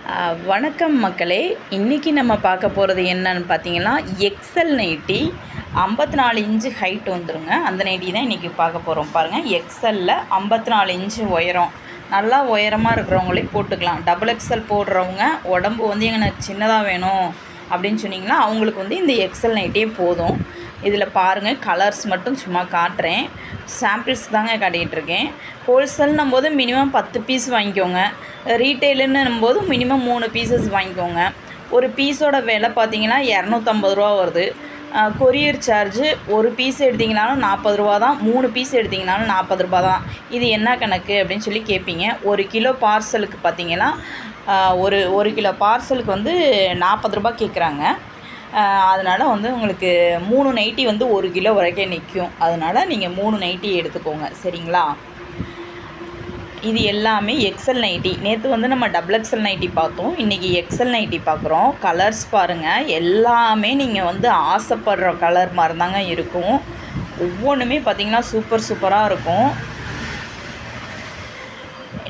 வணக்கம் மக்களே. இன்றைக்கி நம்ம பார்க்க போகிறது என்னன்னு பார்த்தீங்கன்னா, எக்ஸல் நைட்டி 54 இன்ச்சு ஹைட் வந்துருங்க. அந்த நைட்டி தான் இன்றைக்கி பார்க்க போகிறோம். பாருங்கள், எக்ஸலில் 54 இன்ச்சு உயரம், நல்லா உயரமாக இருக்கிறவங்களே போட்டுக்கலாம். டபுள் எக்ஸல் போடுறவங்க உடம்பு வந்து எனக்கு சின்னதாக வேணும் அப்படின்னு சொன்னிங்கன்னா அவங்களுக்கு வந்து இந்த எக்ஸல் நைட்டியே போதும். இதில் பாருங்கள், கலர்ஸ் மட்டும் சும்மா காட்டுறேன், சாம்பிள்ஸ் தாங்க காட்டிகிட்ருக்கேன். ஹோல்சேல்னும் போது மினிமம் 10 பீஸ் வாங்கிக்கோங்க. ரீட்டெயிலுன்னும் போது மினிமம் 3 பீசஸ் வாங்கிக்கோங்க. ஒரு பீஸோட விலை பார்த்தீங்கன்னா 250 ரூபா வருது. கொரியர் சார்ஜு ஒரு பீஸ் எடுத்திங்கனாலும் 40 ரூபா தான், 3 பீஸ் எடுத்திங்கனாலும் 40 ரூபா தான். இது என்ன கணக்கு அப்படின்னு சொல்லி கேட்பீங்க. 1 கிலோ பார்சலுக்கு பார்த்தீங்கன்னா ஒரு கிலோ பார்சலுக்கு வந்து 40 ரூபா கேட்குறாங்க. அதனால் வந்து உங்களுக்கு 3 நைட்டி வந்து 1 கிலோ வரைக்கும் நிற்கும். அதனால் நீங்கள் 3 நைட்டி எடுத்துக்கோங்க, சரிங்களா? இது எல்லாமே எக்ஸல் நைட்டி. நேற்று வந்து நம்ம டபுள் எக்ஸல் நைட்டி பார்த்தோம், இன்றைக்கி எக்ஸல் நைட்டி பார்க்குறோம். கலர்ஸ் பாருங்கள், எல்லாமே நீங்கள் வந்து ஆசைப்படுற கலர் மாதிரி தாங்க இருக்கும். ஒவ்வொன்றுமே பார்த்திங்கன்னா சூப்பராக இருக்கும்.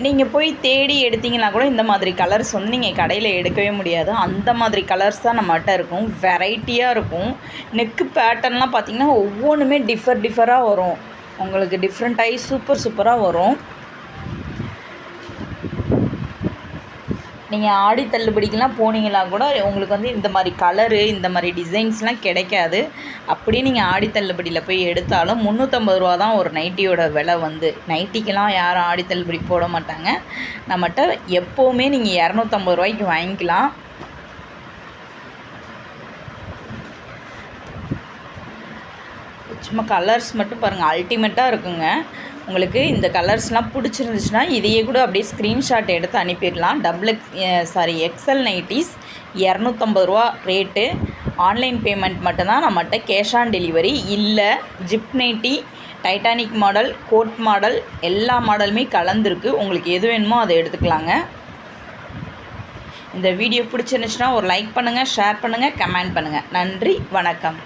நீங்கள் போய் தேடி எடுத்திங்கன்னா கூட இந்த மாதிரி கலர்ஸ் வந்து நீங்கள் கடையில் எடுக்கவே முடியாது. அந்த மாதிரி கலர்ஸ் தான் நம்மகிட்ட இருக்கும், வெரைட்டியாக இருக்கும். நெக்கு பேட்டர்ன்லாம் பார்த்திங்கன்னா ஒவ்வொன்றுமே டிஃபராக வரும். உங்களுக்கு டிஃப்ரெண்ட்டாகி சூப்பராக வரும். நீங்கள் ஆடி தள்ளுபடிக்கெலாம் போனீங்கன்னா கூட உங்களுக்கு வந்து இந்த மாதிரி கலரு, இந்த மாதிரி டிசைன்ஸ்லாம் கிடைக்காது. அப்படியே நீங்கள் ஆடி தள்ளுபடியில் போய் எடுத்தாலும் 350 ரூபா தான் ஒரு நைட்டியோட விலை. வந்து நைட்டிக்கெலாம் யாரும் ஆடி தள்ளுபடி போட மாட்டாங்க. நம்மகிட்ட எப்போவுமே நீங்கள் 250 ரூபாய்க்கு வாங்கிக்கலாம். சும்மா கலர்ஸ் மட்டும் பாருங்கள், அல்டிமேட்டாக இருக்குங்க. உங்களுக்கு இந்த கலர்ஸ்லாம் பிடிச்சிருந்துச்சுன்னா இதையே கூட அப்படியே ஸ்க்ரீன்ஷாட் எடுத்து அனுப்பிடலாம். எக்ஸல் நைட்டிஸ் 250 ரூபா ரேட்டு. ஆன்லைன் பேமெண்ட் மட்டும்தான் நம்மகிட்ட, கேஷ் ஆன் டெலிவரி இல்லை. Zip nighty, titanic model, coat model, எல்லா மாடலுமே கலந்துருக்கு. உங்களுக்கு எது வேணுமோ அதை எடுத்துக்கலாங்க. இந்த வீடியோ பிடிச்சிருந்துச்சுன்னா ஒரு லைக் பண்ணுங்கள், ஷேர் பண்ணுங்கள், கமெண்ட் பண்ணுங்கள். நன்றி, வணக்கம்.